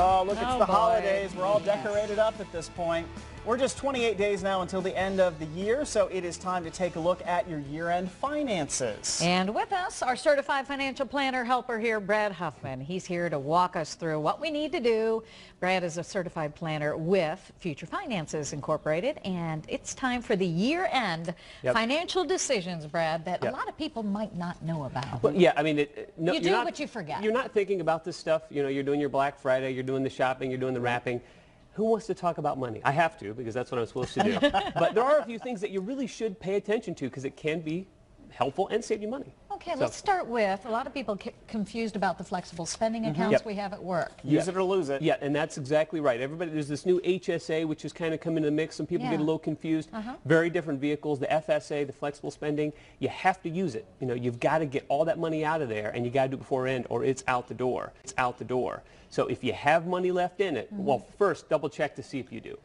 Oh, look, it's the boy. holidays. We're all decorated up at this point. We're just 28 days now until the end of the year, so it is time to take a look at your year-end finances. And with us, our certified financial planner helper here, Brad Huffman. He's here to walk us through what we need to do. Brad is a certified planner with Future Finances Incorporated, and it's time for the year-end financial decisions, Brad, that a lot of people might not know about. Well, yeah, I mean, no, you do, but you forget. You're not thinking about this stuff. You know, you're doing your Black Friday, you're doing the shopping, you're doing the wrapping. Who wants to talk about money? I have to, because that's what I'm supposed to do. But there are a few things that you really should pay attention to, because it can be helpful and save you money. Okay, let's start with, a lot of people get confused about the flexible spending accounts we have at work. Use it or lose it. Yeah, and that's exactly right. Everybody, there's this new HSA, which has kind of come into the mix. Some people get a little confused. Very different vehicles. The FSA, the flexible spending, you have to use it. You know, you've got to get all that money out of there, and you got to do it before end, or it's out the door. It's out the door. So if you have money left in it, well, first double check to see if you do.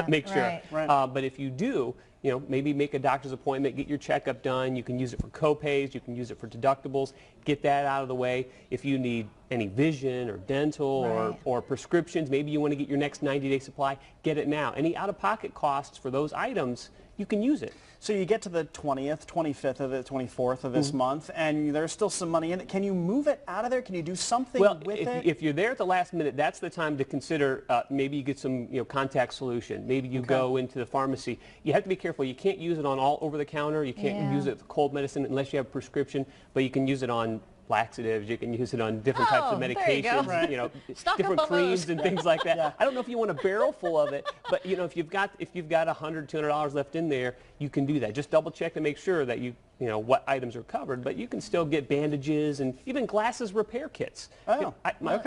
Make sure. But if you do, you know, maybe make a doctor's appointment, get your checkup done. You can use it for co-pays, you can use it for deductibles. Get that out of the way. If you need any vision or dental or prescriptions, maybe you want to get your next 90-day supply, get it now. Any out-of-pocket costs for those items, you can use it. So you get to the 20th, 25th of the 24th of this month, and there's still some money in it. Can you move it out of there? Can you do something with it? If you're there at the last minute, that's the time to consider maybe you get some contact solution. Maybe you go into the pharmacy. You have to be careful. You can't use it on all over the counter. You can't use it for cold medicine unless you have a prescription, but you can use it on laxatives, you can use it on different types of medications, you know, different creams and things like that. I don't know if you want a barrel full of it, but you know, if you've got $100, $200 left in there, you can do that. Just double check to make sure that you know what items are covered, but you can still get bandages and even glasses repair kits. I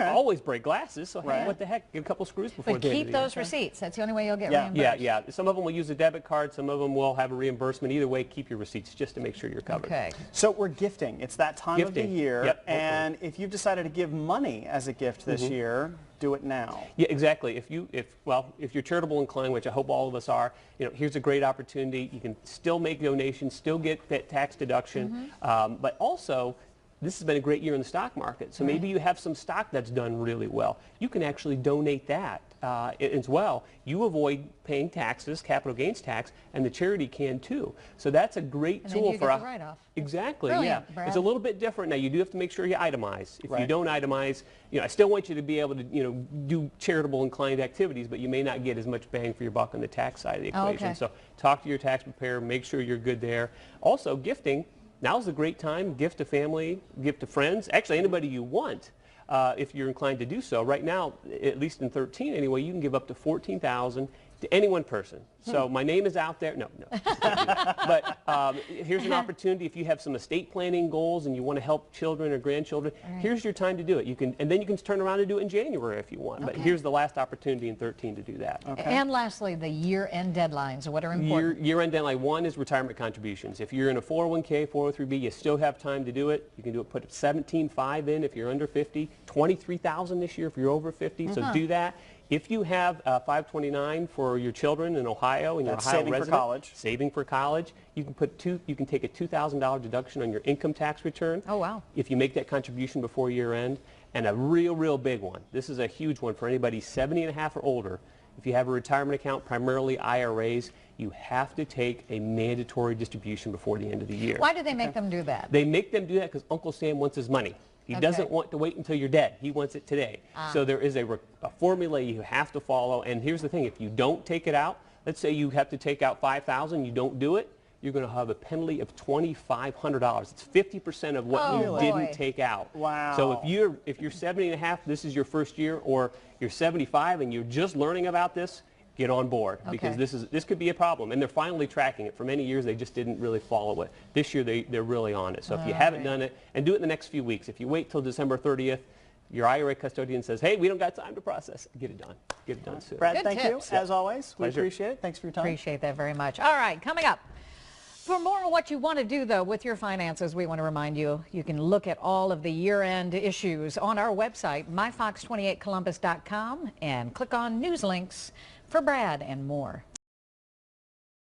always break glasses, so hey, what the heck, get a couple screws before the end of the year. Keep those receipts. That's the only way you'll get reimbursed. Yeah. Some of them will use a debit card, some of them will have a reimbursement. Either way, keep your receipts just to make sure you're covered. Okay. So we're gifting. It's that time of the year, and if you've decided to give money as a gift this year, do it now. Yeah, exactly. If you're charitable inclined, which I hope all of us are, you know, here's a great opportunity. You can still make donations, still get that tax deduction, but also this has been a great year in the stock market. So maybe you have some stock that's done really well. You can actually donate that as well. You avoid paying taxes, capital gains tax, and the charity can too. So that's a great tool for a write-off. Exactly. Brilliant, Yeah. Brad. It's a little bit different now. You do have to make sure you itemize. If you don't itemize, you know, I still want you to be able to, you know, do charitable inclined activities, but you may not get as much bang for your buck on the tax side of the equation. So talk to your tax preparer, make sure you're good there. Also, gifting. Now's a great time. Gift to family, gift to friends, actually anybody you want, if you're inclined to do so. Right now, at least in 13 anyway, you can give up to $14,000 to any one person. So my name is out there. No. But here's an opportunity if you have some estate planning goals and you want to help children or grandchildren. Here's your time to do it. You can, and then you can turn around and do it in January if you want. But here's the last opportunity in 13 to do that. And lastly, the year-end deadlines. What are important? Year-end deadline one is retirement contributions. If you're in a 401k, 403b, you still have time to do it. You can do it. Put $17,500 in if you're under 50. $23,000 this year if you're over 50. So do that. If you have 529 for your children in Ohio and you're Ohio saving resident, for college. Saving for college, you can take a $2,000 deduction on your income tax return. Oh wow! If you make that contribution before year end, and a real big one. This is a huge one for anybody 70 and a half or older. If you have a retirement account, primarily IRAs, you have to take a mandatory distribution before the end of the year. Why do they make them do that? They make them do that because Uncle Sam wants his money. He doesn't want to wait until you're dead. He wants it today. So there is a formula you have to follow. And here's the thing. If you don't take it out, let's say you have to take out $5,000, you don't do it, you're going to have a penalty of $2,500. It's 50% of what you didn't take out. Wow. So if you're 70 and a half, this is your first year, or you're 75 and you're just learning about this, get on board, because this could be a problem, and they're finally tracking it. For many years they just didn't really follow it. This year they're really on it. So if you haven't done it, and do it in the next few weeks. If you wait till December 30th, your IRA custodian says, hey, we don't got time to process it. Get it done. Get it done soon. Brad, thank you as always. We Pleasure. appreciate it. Thanks for your time. Appreciate that very much. All right, coming up. For more on what you want to do, though, with your finances, we want to remind you, you can look at all of the year-end issues on our website, myfox28columbus.com, and click on news links for Brad and more.